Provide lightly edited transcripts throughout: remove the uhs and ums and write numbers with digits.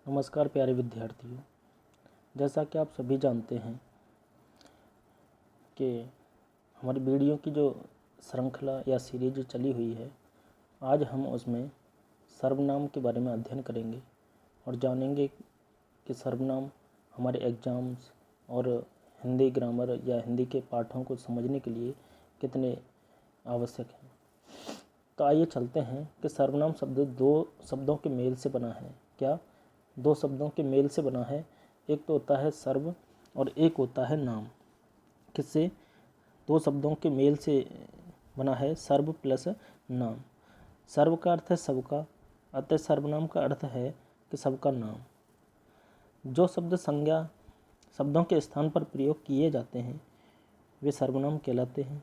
नमस्कार प्यारे विद्यार्थियों। जैसा कि आप सभी जानते हैं कि हमारी वीडियो की जो श्रृंखला या सीरीज चली हुई है, आज हम उसमें सर्वनाम के बारे में अध्ययन करेंगे और जानेंगे कि सर्वनाम हमारे एग्ज़ाम्स और हिंदी ग्रामर या हिंदी के पाठों को समझने के लिए कितने आवश्यक हैं। तो आइए चलते हैं कि सर्वनाम शब्द दो शब्दों के मेल से बना है। क्या? दो शब्दों के मेल से बना है। एक तो होता है सर्व और एक होता है नाम। किससे? दो शब्दों के मेल से बना है सर्व प्लस नाम। सर्व का अर्थ है सबका, अतः सर्वनाम का अर्थ है कि सबका नाम। जो शब्द संज्ञा शब्दों के स्थान पर प्रयोग किए जाते हैं वे सर्वनाम कहलाते हैं,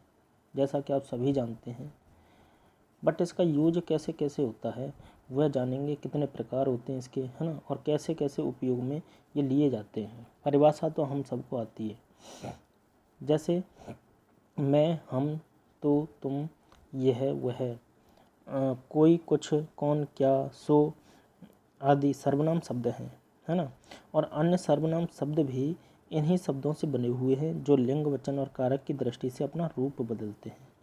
जैसा कि आप सभी जानते हैं। बट इसका यूज कैसे कैसे होता है वह जानेंगे। कितने प्रकार होते हैं इसके, है ना, और कैसे कैसे उपयोग में ये लिए जाते हैं। परिभाषा तो हम सबको आती है, जैसे मैं, हम, तो, तुम, यह, वह, कोई, कुछ, कौन, क्या, सो आदि सर्वनाम शब्द हैं, है ना। और अन्य सर्वनाम शब्द भी इन्हीं शब्दों से बने हुए हैं जो लिंग, वचन और कारक की दृष्टि से अपना रूप बदलते हैं।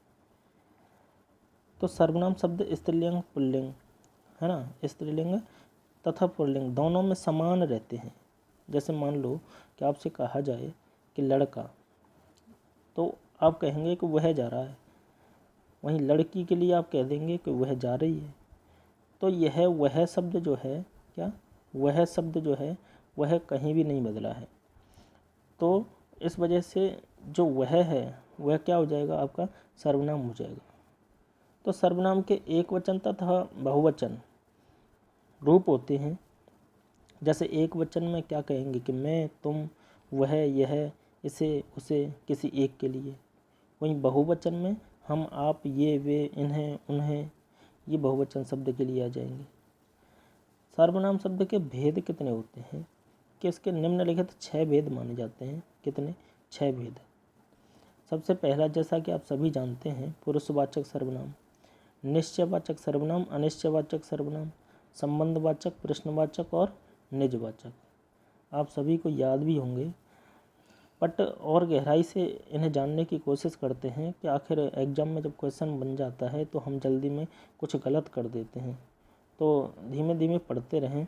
तो सर्वनाम शब्द स्त्रीलिंग, पुल्लिंग, है ना, स्त्रीलिंग तथा पुल्लिंग दोनों में समान रहते हैं। जैसे मान लो कि आपसे कहा जाए कि लड़का, तो आप कहेंगे कि वह जा रहा है। वहीं लड़की के लिए आप कह देंगे कि वह जा रही है। तो यह वह शब्द जो है, क्या वह शब्द जो है वह कहीं भी नहीं बदला है। तो इस वजह से जो वह है वह क्या हो जाएगा, आपका सर्वनाम हो जाएगा। तो सर्वनाम के एक वचन तथा बहुवचन रूप होते हैं। जैसे एक वचन में क्या कहेंगे कि मैं, तुम, वह, यह, इसे, उसे, किसी एक के लिए। वहीं बहुवचन में हम, आप, ये, वे, इन्हें, उन्हें, ये बहुवचन शब्द के लिए आ जाएंगे। सर्वनाम शब्द के भेद कितने होते हैं कि इसके निम्नलिखित 6 भेद माने जाते हैं। कितने? 6 भेद। सबसे पहला, जैसा कि आप सभी जानते हैं, पुरुषवाचक सर्वनाम, निश्चयवाचक सर्वनाम, अनिश्चयवाचक सर्वनाम, संबंधवाचक, प्रश्नवाचक और निजवाचक। आप सभी को याद भी होंगे, बट और गहराई से इन्हें जानने की कोशिश करते हैं कि आखिर एग्जाम में जब क्वेश्चन बन जाता है तो हम जल्दी में कुछ गलत कर देते हैं। तो धीमे धीमे पढ़ते रहें।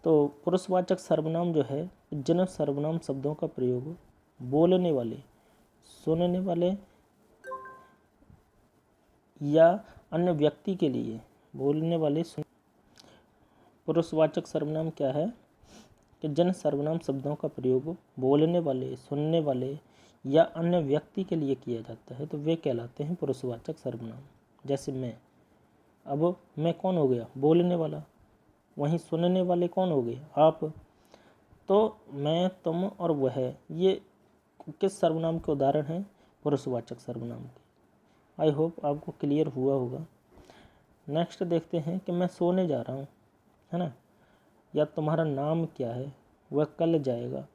तो पुरुषवाचक सर्वनाम जो है, जिन सर्वनाम शब्दों का प्रयोग बोलने वाले, सुनने वाले या अन्य व्यक्ति के लिए, बोलने वाले पुरुषवाचक सर्वनाम क्या है कि जिन सर्वनाम शब्दों का प्रयोग बोलने वाले, सुनने वाले या अन्य व्यक्ति के लिए किया जाता है तो वे कहलाते हैं पुरुषवाचक सर्वनाम। जैसे मैं, अब मैं कौन हो गया? बोलने वाला। वहीं सुनने वाले कौन हो गए? आप। तो मैं, तुम और वह, ये किस सर्वनाम के उदाहरण हैं? पुरुषवाचक सर्वनाम के। आई होप आपको क्लियर हुआ होगा। नेक्स्ट देखते हैं कि मैं सोने जा रहा हूँ, है ना, या तुम्हारा नाम क्या है, वह कल जाएगा।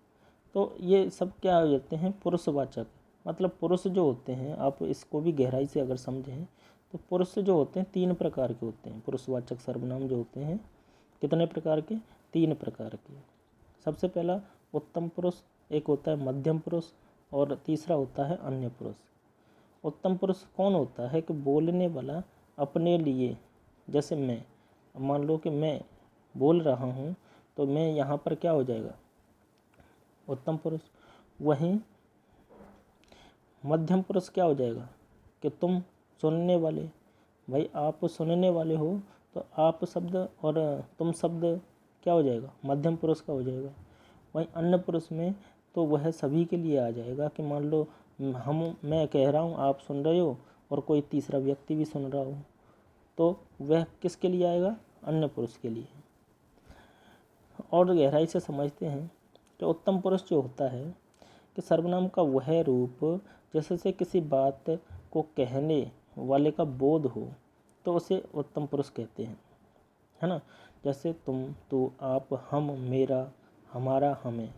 तो ये सब क्या हो जाते हैं? पुरुषवाचक। मतलब पुरुष जो होते हैं, आप इसको भी गहराई से अगर समझें तो पुरुष जो होते हैं 3 प्रकार के होते हैं। पुरुषवाचक सर्वनाम जो होते हैं कितने प्रकार के? 3 प्रकार के। सबसे पहला उत्तम पुरुष, एक होता है मध्यम पुरुष और तीसरा होता है अन्य पुरुष। उत्तम पुरुष कौन होता है कि बोलने वाला अपने लिए, जैसे मैं, मान लो कि मैं बोल रहा हूँ तो मैं यहाँ पर क्या हो जाएगा? उत्तम पुरुष। वहीं मध्यम पुरुष क्या हो जाएगा कि तुम सुनने वाले, भाई आप सुनने वाले हो तो आप शब्द और तुम शब्द क्या हो जाएगा? मध्यम पुरुष का हो जाएगा। वहीं अन्य पुरुष में तो वह सभी के लिए आ जाएगा कि मान लो मैं कह रहा हूँ, आप सुन रहे हो और कोई तीसरा व्यक्ति भी सुन रहा हो, तो वह किसके लिए आएगा? अन्य पुरुष के लिए। और गहराई से समझते हैं तो उत्तम पुरुष जो होता है कि सर्वनाम का वह रूप जैसे से किसी बात को कहने वाले का बोध हो तो उसे उत्तम पुरुष कहते हैं, है ना। जैसे तुम, तू, आप, हम, मेरा, हमारा, हमें।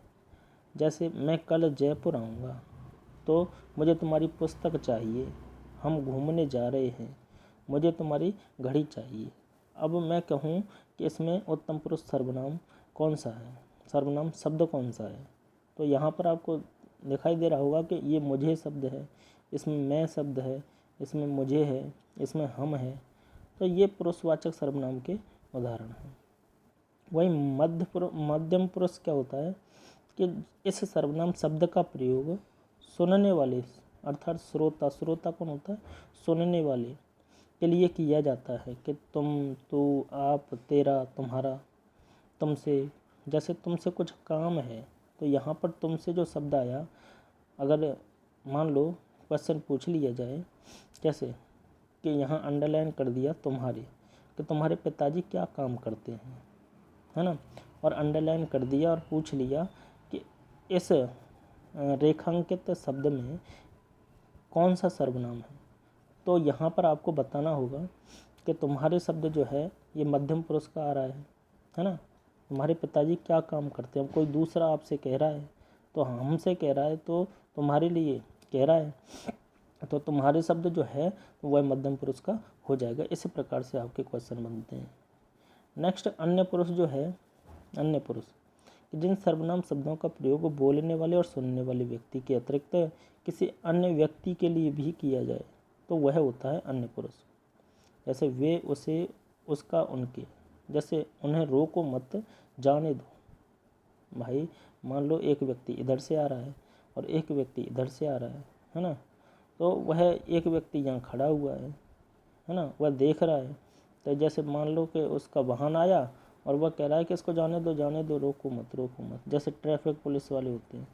जैसे मैं कल जयपुर आऊँगा तो मुझे तुम्हारी पुस्तक चाहिए, हम घूमने जा रहे हैं, मुझे तुम्हारी घड़ी चाहिए। अब मैं कहूँ कि इसमें उत्तम पुरुष सर्वनाम कौन सा है, सर्वनाम शब्द कौन सा है। तो यहाँ पर आपको दिखाई दे रहा होगा कि ये मुझे शब्द है, इसमें मैं शब्द है, इसमें मुझे है, इसमें हम है। तो ये पुरुषवाचक सर्वनाम के उदाहरण हैं। वही मध्यम पुरुष क्या होता है कि इस सर्वनाम शब्द का प्रयोग सुनने वाले अर्थात श्रोता कौन होता है, सुनने वाले के लिए किया जाता है कि तुम, तू, आप, तेरा, तुम्हारा, तुमसे। जैसे तुमसे कुछ काम है तो यहाँ पर तुमसे जो शब्द आया, अगर मान लो क्वेश्चन पूछ लिया जाए कैसे कि यहाँ अंडरलाइन कर दिया तुम्हारे, कि तुम्हारे पिताजी क्या काम करते हैं, है ना, और अंडरलाइन कर दिया और पूछ लिया कि इस रेखांकित शब्द में कौन सा सर्वनाम है। तो यहाँ पर आपको बताना होगा कि तुम्हारे शब्द जो है ये मध्यम पुरुष का आ रहा है ना। तुम्हारे पिताजी क्या काम करते हैं, कोई दूसरा आपसे कह रहा है तो हमसे कह रहा है तो तुम्हारे लिए कह रहा है, तो तुम्हारे शब्द जो है वह मध्यम पुरुष का हो जाएगा। इसी प्रकार से आपके क्वेश्चन बनते हैं। नेक्स्ट अन्य पुरुष जो है, अन्य पुरुष जिन सर्वनाम शब्दों का प्रयोग बोलने वाले और सुनने वाले व्यक्ति के अतिरिक्त किसी अन्य व्यक्ति के लिए भी किया जाए तो वह होता है अन्य पुरुष। जैसे वे, उसे, उसका, उनके। जैसे उन्हें रोको मत, जाने दो। भाई मान लो एक व्यक्ति इधर से आ रहा है और एक व्यक्ति इधर से आ रहा है ना, तो वह एक व्यक्ति यहाँ खड़ा हुआ है ना, वह देख रहा है। तो जैसे मान लो कि उसका वाहन आया और वह कह रहा है कि इसको जाने दो, रोको मत। जैसे ट्रैफिक पुलिस वाले होते हैं,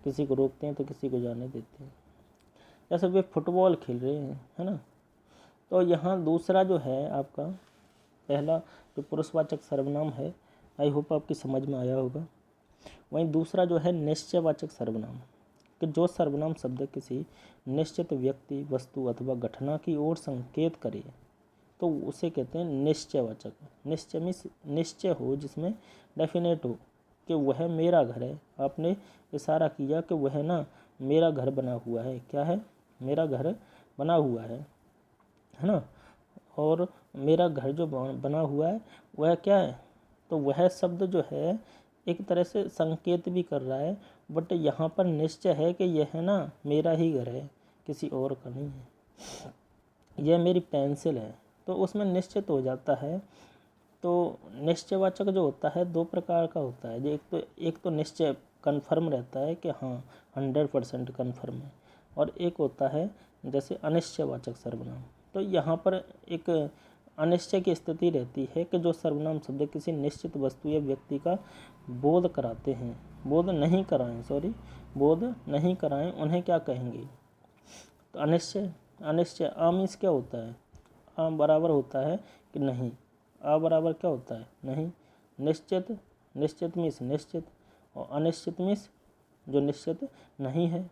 किसी को रोकते हैं तो किसी को जाने देते हैं। जैसे वे फुटबॉल खेल रहे हैं, है ना। तो यहाँ दूसरा जो है आपका पहला जो पुरुषवाचक सर्वनाम है, आई होप आपकी समझ में आया होगा। वहीं दूसरा जो है निश्चयवाचक सर्वनाम, कि जो सर्वनाम शब्द किसी निश्चित व्यक्ति, वस्तु अथवा घटना की ओर संकेत करे तो उसे कहते हैं निश्चयवाचक। निश्चय मीन्स निश्चय हो, जिसमें डेफिनेट हो कि वह मेरा घर है। आपने इशारा किया कि वह ना मेरा घर बना हुआ है। क्या है, मेरा घर बना हुआ है ना। और मेरा घर जो बना हुआ है वह क्या है, तो वह शब्द जो है एक तरह से संकेत भी कर रहा है, बट यहाँ पर निश्चय है कि यह है ना मेरा ही घर है, किसी और का नहीं है। यह मेरी पेंसिल है, तो उसमें निश्चित हो जाता है। तो निश्चयवाचक जो होता है दो प्रकार का होता है। एक तो निश्चय कन्फर्म रहता है कि हाँ 100% कन्फर्म है, और एक होता है जैसे अनिश्चयवाचक सर्वनाम। तो यहाँ पर एक अनिश्चय की स्थिति रहती है कि जो सर्वनाम शब्द किसी निश्चित वस्तु या व्यक्ति का बोध कराते हैं, बोध नहीं कराएं, उन्हें क्या कहेंगे। तो अनिश्चय आ मीन्स क्या होता है, आ बराबर होता है कि नहीं, आ बराबर क्या होता है, नहीं। निश्चित मीन्स निश्चित, और अनिश्चित मीन्स जो निश्चित नहीं है।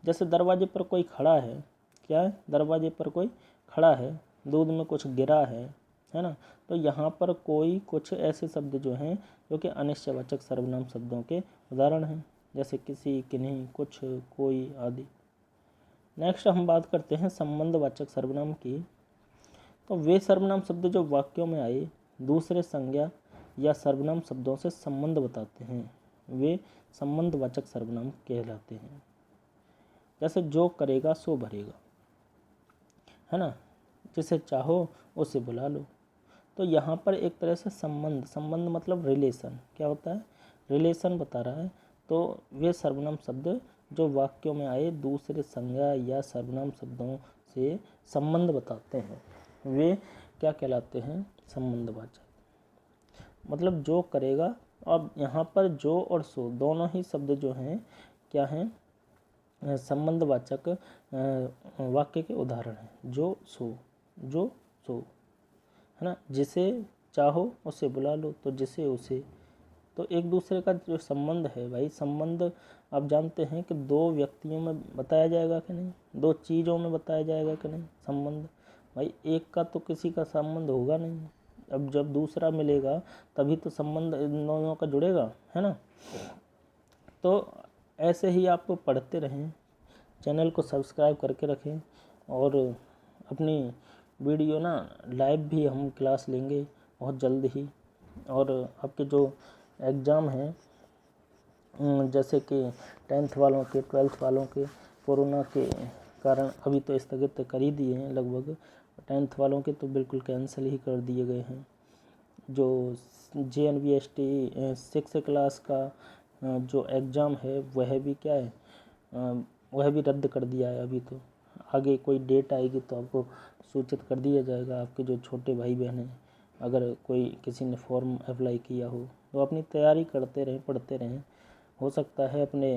जैसे दरवाजे पर कोई खड़ा है, क्या है, दरवाजे पर कोई खड़ा है, दूध में कुछ गिरा है ना। तो यहाँ पर कोई, कुछ ऐसे शब्द जो हैं जो कि अनिश्चयवाचक सर्वनाम शब्दों के उदाहरण हैं, जैसे किसी, किन्हीं, कुछ, कोई आदि। नेक्स्ट हम बात करते हैं संबंधवाचक सर्वनाम की। तो वे सर्वनाम शब्द जो वाक्यों में आए दूसरे संज्ञा या सर्वनाम शब्दों से संबंध बताते हैं, वे संबंधवाचक सर्वनाम कहलाते हैं। जैसे जो करेगा सो भरेगा, है ना, जिसे चाहो उसे बुला लो। तो यहाँ पर एक तरह से संबंध मतलब रिलेशन, क्या होता है, रिलेशन बता रहा है। तो वे सर्वनाम शब्द जो वाक्यों में आए दूसरे संज्ञा या सर्वनाम शब्दों से संबंध बताते हैं, वे क्या कहलाते हैं, संबंधवाचक। मतलब जो करेगा, अब यहाँ पर जो और सो दोनों ही शब्द जो हैं क्या हैं, संबंधवाचक वाक्य के उदाहरण हैं। जो सो है ना, जिसे चाहो उसे बुला लो, तो जिसे उसे। तो एक दूसरे का जो संबंध है भाई, संबंध आप जानते हैं कि दो व्यक्तियों में बताया जाएगा कि नहीं, दो चीज़ों में बताया जाएगा कि नहीं संबंध। भाई एक का तो किसी का संबंध होगा नहीं, अब जब दूसरा मिलेगा तभी तो संबंध इन दोनों का जुड़ेगा, है ना। तो ऐसे ही आप पढ़ते रहें, चैनल को सब्सक्राइब करके रखें, और अपनी वीडियो ना लाइव भी हम क्लास लेंगे बहुत जल्द ही। और आपके जो एग्ज़ाम हैं जैसे कि 10th वालों के 12th वालों के कोरोना के कारण अभी तो स्थगित कर ही दिए हैं लगभग, 10th वालों के तो बिल्कुल कैंसिल ही कर दिए गए हैं। जो JNVST 6 क्लास का जो एग्ज़ाम है वह भी क्या है, वह भी रद्द कर दिया है। अभी तो आगे कोई डेट आएगी तो आपको सूचित कर दिया जाएगा। आपके जो छोटे भाई बहन हैं, अगर कोई किसी ने फॉर्म अप्लाई किया हो तो अपनी तैयारी करते रहें, पढ़ते रहें। हो सकता है अपने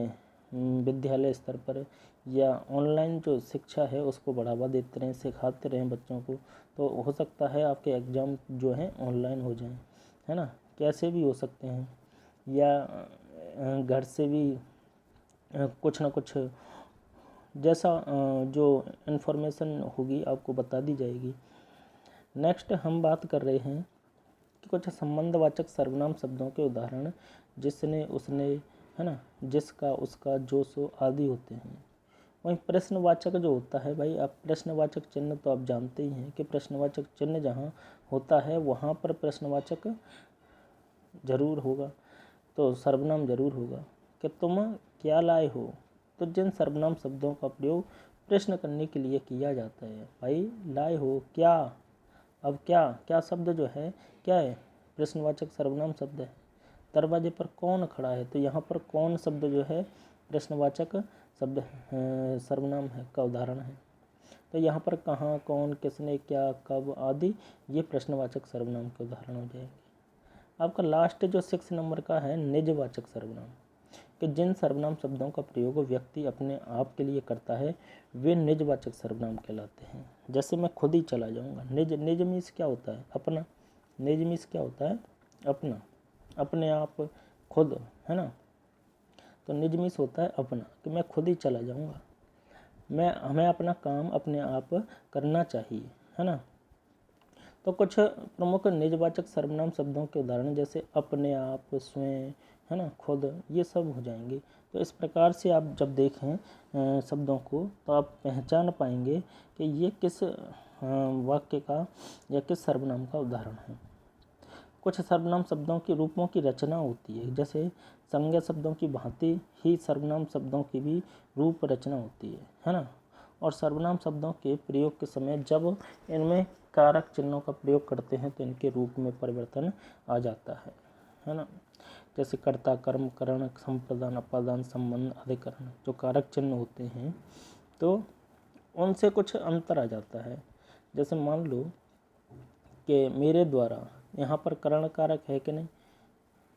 विद्यालय स्तर पर या ऑनलाइन जो शिक्षा है उसको बढ़ावा देते रहें, सिखाते रहें बच्चों को, तो हो सकता है आपके एग्ज़ाम जो हैं ऑनलाइन हो जाएं, है ना। कैसे भी हो सकते हैं, या घर से भी कुछ ना कुछ जैसा जो इन्फॉर्मेशन होगी आपको बता दी जाएगी। नेक्स्ट हम बात कर रहे हैं कि कुछ संबंधवाचक सर्वनाम शब्दों के उदाहरण, जिसने, उसने, है ना, जिसका, उसका, जो, सो आदि होते हैं। वहीं प्रश्नवाचक जो होता है भाई, आप प्रश्नवाचक चिन्ह तो आप जानते ही हैं कि प्रश्नवाचक चिन्ह जहाँ होता है वहाँ पर प्रश्नवाचक जरूर होगा, तो सर्वनाम जरूर होगा। कि तुम क्या लाए हो, तो जिन सर्वनाम शब्दों का प्रयोग प्रश्न करने के लिए किया जाता है। भाई लाए हो क्या, अब क्या, क्या शब्द जो है क्या है, प्रश्नवाचक सर्वनाम शब्द है। दरवाजे पर कौन खड़ा है, तो यहाँ पर कौन शब्द जो है प्रश्नवाचक शब्द सर्वनाम है का उदाहरण है। तो यहाँ पर कहाँ, कौन, किसने, क्या, कब आदि ये प्रश्नवाचक सर्वनाम के उदाहरण हो जाएंगे। आपका लास्ट जो 6 नंबर का है निजवाचक सर्वनाम, कि जिन सर्वनाम शब्दों का प्रयोग व्यक्ति अपने आप के लिए करता है वे निजवाचक सर्वनाम कहलाते हैं। जैसे मैं खुद ही चला जाऊंगा, निज, निज मीन्स क्या होता है, अपना। निज मीन्स क्या होता है, अपना, अपने आप, खुद, है ना। तो निज मीन्स होता है अपना, कि मैं खुद ही चला जाऊंगा, हमें अपना काम अपने आप करना चाहिए, है ना। तो कुछ प्रमुख निजवाचक सर्वनाम शब्दों के उदाहरण जैसे अपने आप, स्वयं, है ना, खुद, ये सब हो जाएंगे। तो इस प्रकार से आप जब देखें शब्दों को तो आप पहचान पाएंगे कि ये किस वाक्य का या किस सर्वनाम का उदाहरण है। कुछ सर्वनाम शब्दों के रूपों की रचना होती है, जैसे संज्ञा शब्दों की भांति ही सर्वनाम शब्दों की भी रूप रचना होती है ना। और सर्वनाम शब्दों के प्रयोग के समय जब इनमें कारक चिन्हों का प्रयोग करते हैं तो इनके रूप में परिवर्तन आ जाता है ना। जैसे कर्ता, कर्म, करण, संप्रदान, अपादान, संबंध, अधिकरण, जो कारक चिन्ह होते हैं तो उनसे कुछ अंतर आ जाता है। जैसे मान लो कि मेरे द्वारा, यहाँ पर करण कारक है कि नहीं,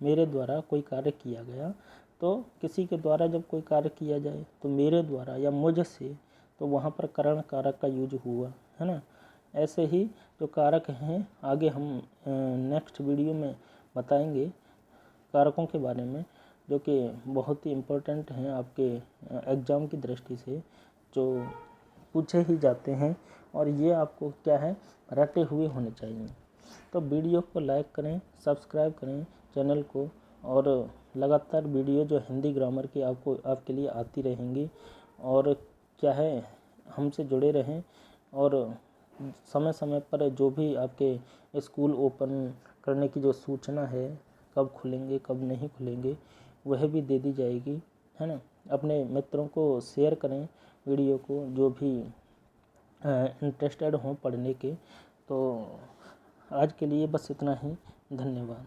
मेरे द्वारा कोई कार्य किया गया, तो किसी के द्वारा जब कोई कार्य किया जाए तो मेरे द्वारा या मुझसे, तो वहाँ पर करण कारक का यूज हुआ, है ना। ऐसे ही जो कारक हैं आगे हम नेक्स्ट वीडियो में बताएंगे कारकों के बारे में, जो कि बहुत ही इम्पोर्टेंट हैं आपके एग्ज़ाम की दृष्टि से, जो पूछे ही जाते हैं और ये आपको क्या है, रटे हुए होने चाहिए। तो वीडियो को लाइक करें, सब्सक्राइब करें चैनल को, और लगातार वीडियो जो हिंदी ग्रामर की आपके लिए आती रहेंगी। और क्या है, हमसे जुड़े रहें, और समय समय पर जो भी आपके स्कूल ओपन करने की जो सूचना है, कब खुलेंगे कब नहीं खुलेंगे, वह भी दे दी जाएगी, है ना। अपने मित्रों को शेयर करें वीडियो को, जो भी इंटरेस्टेड हों पढ़ने के। तो आज के लिए बस इतना ही, धन्यवाद।